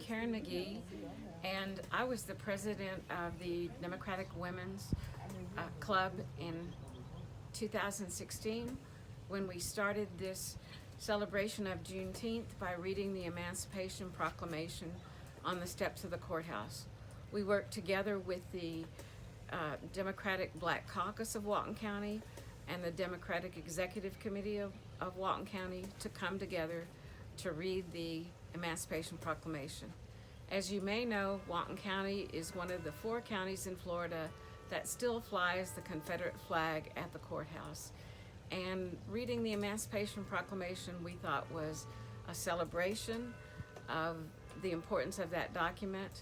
Karen McGee, and I was the president of the Democratic Women's Club in 2016 when we started this celebration of Juneteenth by reading the Emancipation Proclamation on the steps of the courthouse. We worked together with the Democratic Black Caucus of Walton County and the Democratic Executive Committee of Walton County to come together to read the Emancipation Proclamation. As you may know, Walton County is one of the 4 counties in Florida that still flies the Confederate flag at the courthouse. And reading the Emancipation Proclamation, we thought, was a celebration of the importance of that document.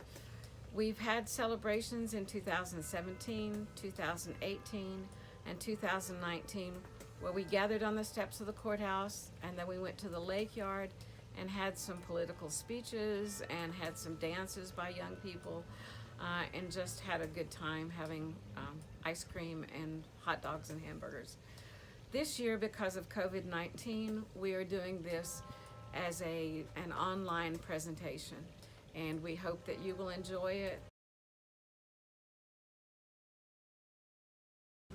We've had celebrations in 2017, 2018, and 2019 where we gathered on the steps of the courthouse, and then we went to the lake yard and had some political speeches and had some dances by young people, and just had a good time having ice cream and hot dogs and hamburgers. This year, because of COVID-19, we are doing this as an online presentation, and we hope that you will enjoy it.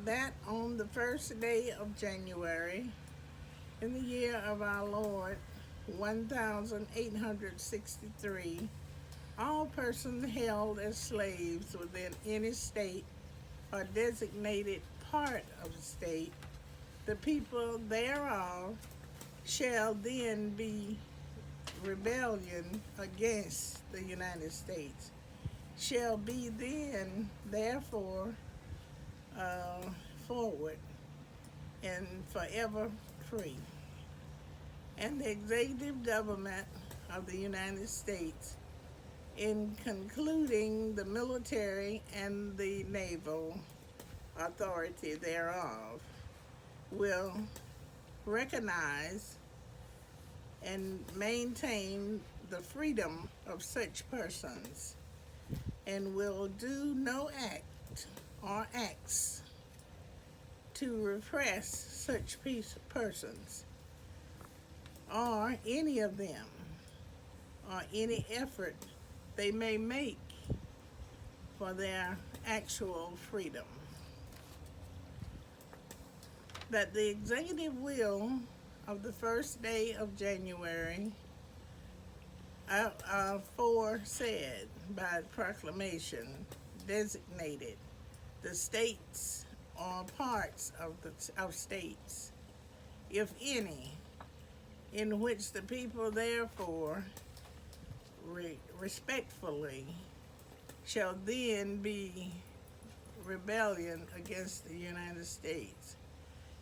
That on the first day of January, in the year of our Lord, 1863, all persons held as slaves within any state or designated part of the state, the people thereof shall then be rebellion against the United States, shall be then therefore forward and forever free. And the executive government of the United States, in concluding the military and the naval authority thereof, will recognize and maintain the freedom of such persons, and will do no act or acts to repress such persons, or any of them, or any effort they may make for their actual freedom. That the executive will of the first day of January, aforesaid by proclamation, designated the states or parts of states, if any, in which the people therefore respectfully shall then be rebellion against the United States,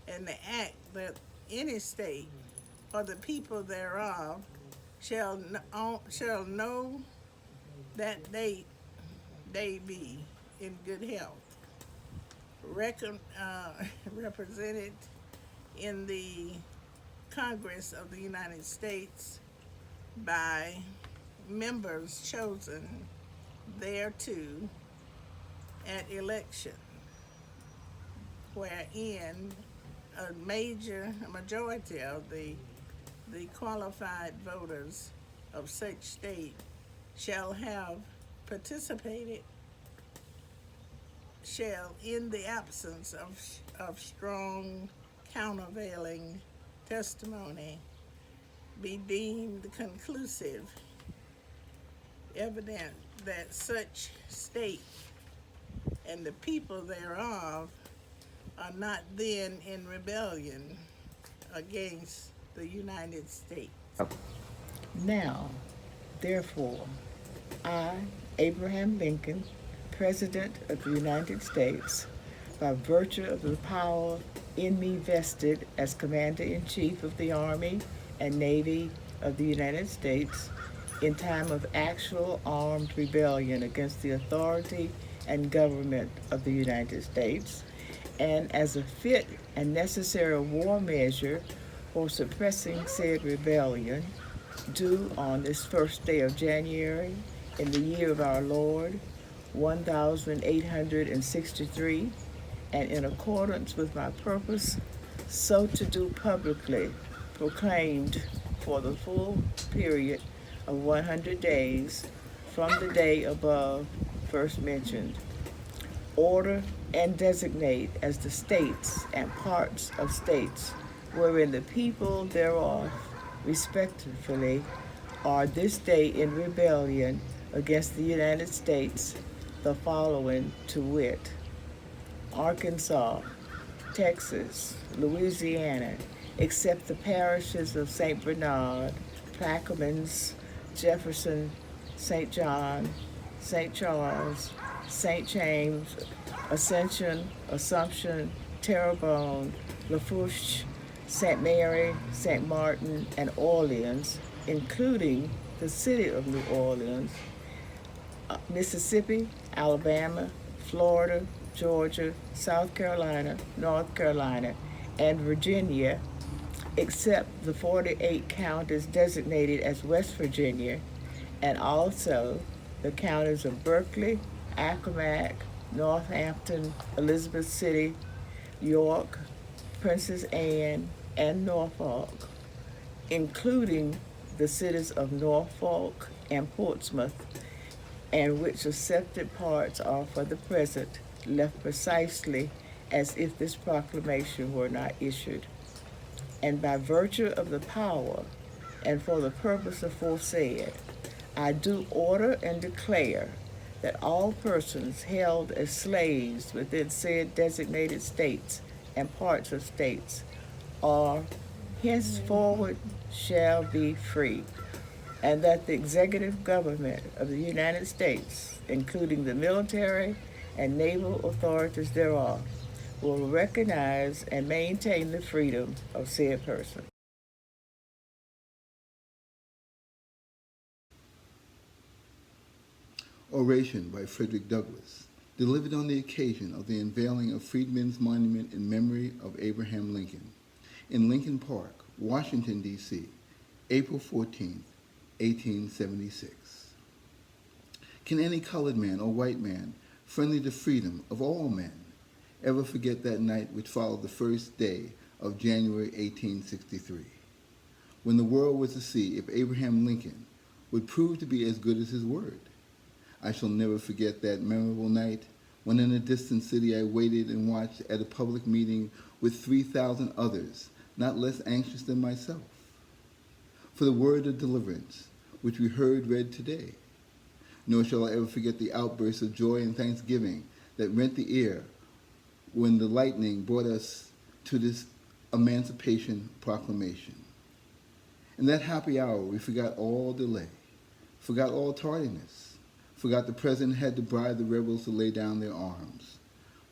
and the act that any state or the people thereof shall know that they be in good health, represented in the Congress of the United States by members chosen thereto at election, wherein a majority of the qualified voters of such state shall have participated, shall, in the absence of strong countervailing testimony, be deemed conclusive evidence that such state and the people thereof are not then in rebellion against the United States. Now, therefore, I, Abraham Lincoln, President of the United States, by virtue of the power in me vested as Commander-in-Chief of the Army and Navy of the United States, in time of actual armed rebellion against the authority and government of the United States, and as a fit and necessary war measure for suppressing said rebellion, due on this first day of January in the year of our Lord, 1863, and in accordance with my purpose, so to do publicly, proclaimed for the full period of 100 days from the day above first mentioned. Order and designate as the states and parts of states wherein the people thereof respectively are this day in rebellion against the United States, the following to wit: Arkansas, Texas, Louisiana, except the parishes of St. Bernard, Plaquemines, Jefferson, St. John, St. Charles, St. James, Ascension, Assumption, Terrebonne, Lafourche, St. Mary, St. Martin, and Orleans, including the city of New Orleans, Mississippi, Alabama, Florida, Georgia, South Carolina, North Carolina, and Virginia, except the 48 counties designated as West Virginia, and also the counties of Berkeley, Accomack, Northampton, Elizabeth City, York, Princess Anne, and Norfolk, including the cities of Norfolk and Portsmouth, and which accepted parts are for the present left precisely as if this proclamation were not issued. And by virtue of the power and for the purpose aforesaid, I do order and declare that all persons held as slaves within said designated states and parts of states are henceforward shall be free, and that the executive government of the United States, including the military and naval authorities thereof, will recognize and maintain the freedom of said person. Oration by Frederick Douglass, delivered on the occasion of the unveiling of Freedmen's Monument in memory of Abraham Lincoln, in Lincoln Park, Washington, D.C., April 14, 1876. Can any colored man or white man, friendly to freedom of all men, ever forget that night which followed the first day of January 1863, when the world was to see if Abraham Lincoln would prove to be as good as his word? I shall never forget that memorable night when in a distant city I waited and watched at a public meeting with 3,000 others, not less anxious than myself, for the word of deliverance which we heard read today. Nor shall I ever forget the outbursts of joy and thanksgiving that rent the air when the lightning brought us to this Emancipation Proclamation. In that happy hour, we forgot all delay, forgot all tardiness, forgot the president had to bribe the rebels to lay down their arms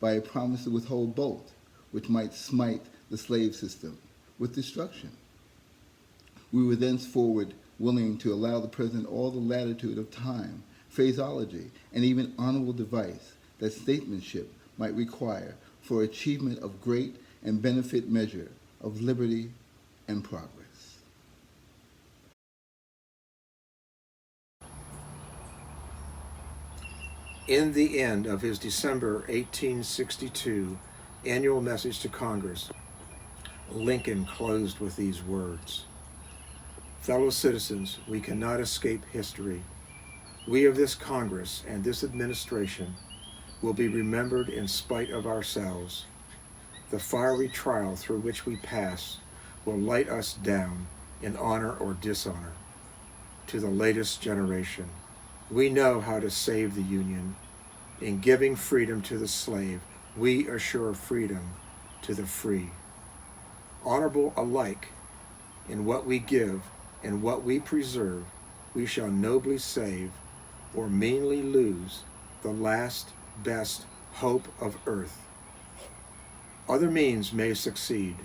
by a promise to withhold both, which might smite the slave system with destruction. We were thenceforward willing to allow the president all the latitude of time, phraseology, and even honorable device that statesmanship might require for achievement of great and benefit measure of liberty and progress. In the end of his December 1862 annual message to Congress, Lincoln closed with these words: "Fellow citizens, we cannot escape history. We of this Congress and this administration will be remembered in spite of ourselves. The fiery trial through which we pass will light us down in honor or dishonor to the latest generation. We know how to save the Union. In giving freedom to the slave, we assure freedom to the free. Honorable alike in what we give and what we preserve, we shall nobly save or meanly lose the last best hope of earth. Other means may succeed.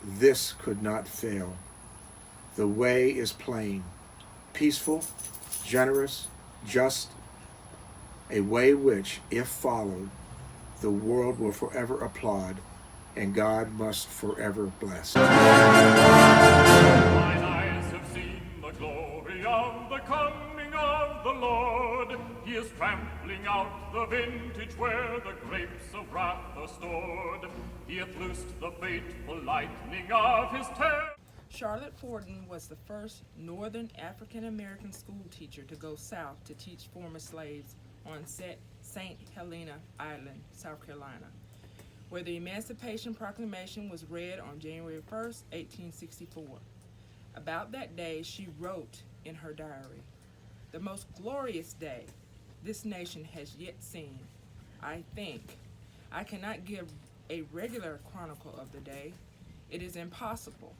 This could not fail. The way is plain, peaceful, generous, just, a way which, if followed, the world will forever applaud and God must forever bless." Mine eyes have seen the glory of the coming of the Lord. He is trampling out the vintage where the grapes of wrath are stored. He hath loosed the fateful lightning of his terror. Charlotte Forten was the first Northern African American school teacher to go south to teach former slaves on St. Helena Island, South Carolina, where the Emancipation Proclamation was read on January 1st, 1864. About that day, she wrote in her diary, "The most glorious day this nation has yet seen. I think I cannot give a regular chronicle of the day. It is impossible.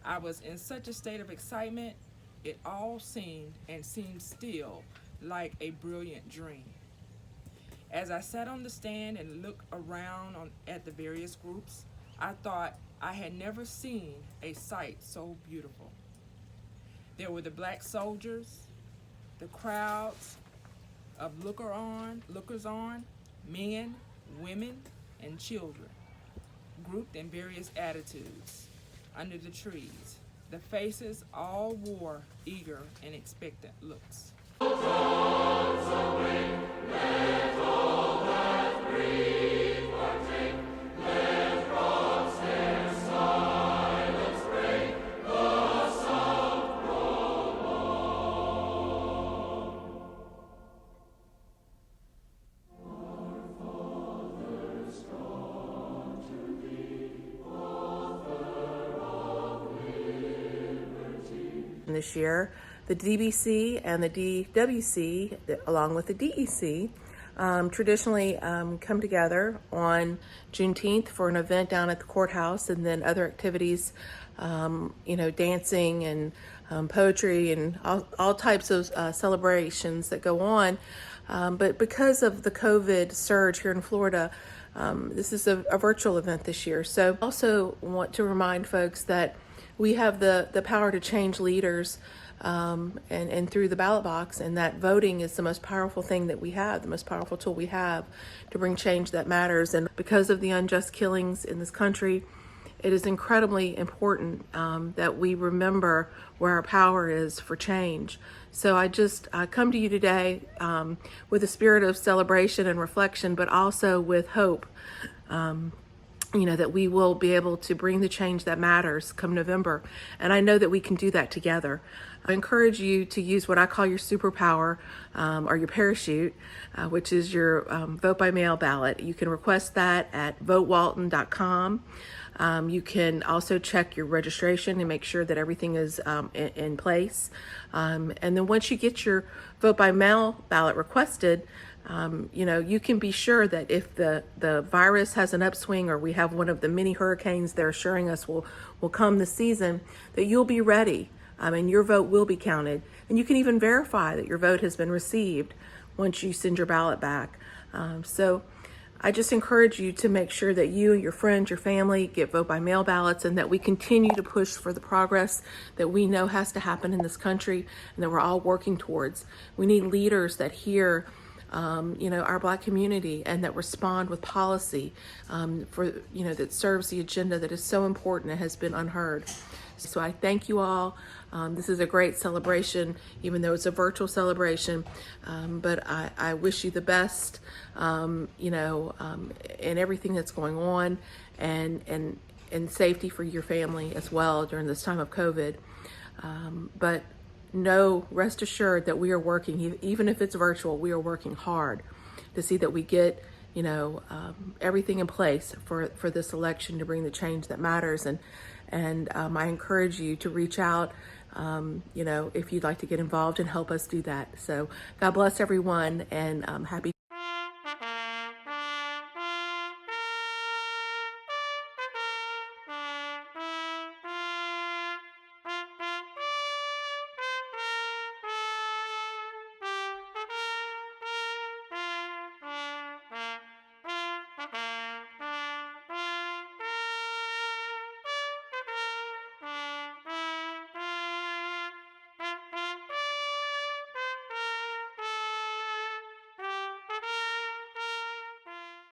I was in such a state of excitement, it all seemed and seems still like a brilliant dream. As I sat on the stand and looked around at the various groups, I thought I had never seen a sight so beautiful. There were the black soldiers, the crowds of lookers on, men, women, and children, grouped in various attitudes under the trees. The faces all wore eager and expectant looks. This year, the DBC and the DWC, along with the DEC, traditionally come together on Juneteenth for an event down at the courthouse, and then other activities, dancing and poetry and all types of celebrations that go on. But because of the COVID surge here in Florida, this is a virtual event this year. So I also want to remind folks that we have the power to change leaders and through the ballot box, and that voting is the most powerful thing that we have, the most powerful tool we have to bring change that matters. And because of the unjust killings in this country, it is incredibly important that we remember where our power is for change. So I come to you today with a spirit of celebration and reflection, but also with hope. That we will be able to bring the change that matters come November. And I know that we can do that together. I encourage you to use what I call your superpower or your parachute, which is your vote by mail ballot. You can request that at votewalton.com. You can also check your registration and make sure that everything is in place. And then once you get your vote by mail ballot requested, you can be sure that if the virus has an upswing, or we have one of the many hurricanes they're assuring us will come this season, that you'll be ready and your vote will be counted. And you can even verify that your vote has been received once you send your ballot back. So I just encourage you to make sure that you, your friends, your family get vote by mail ballots, and that we continue to push for the progress that we know has to happen in this country and that we're all working towards. We need leaders that hear our Black community and that respond with policy that serves the agenda that is so important and has been unheard. So I thank you all. This is a great celebration, even though it's a virtual celebration. But I wish you the best, in everything that's going on, and safety for your family as well during this time of COVID. But rest assured that we are working, even if it's virtual, we are working hard to see that we get, everything in place for this election to bring the change that matters. And I encourage you to reach out, if you'd like to get involved and help us do that. So God bless everyone, and happy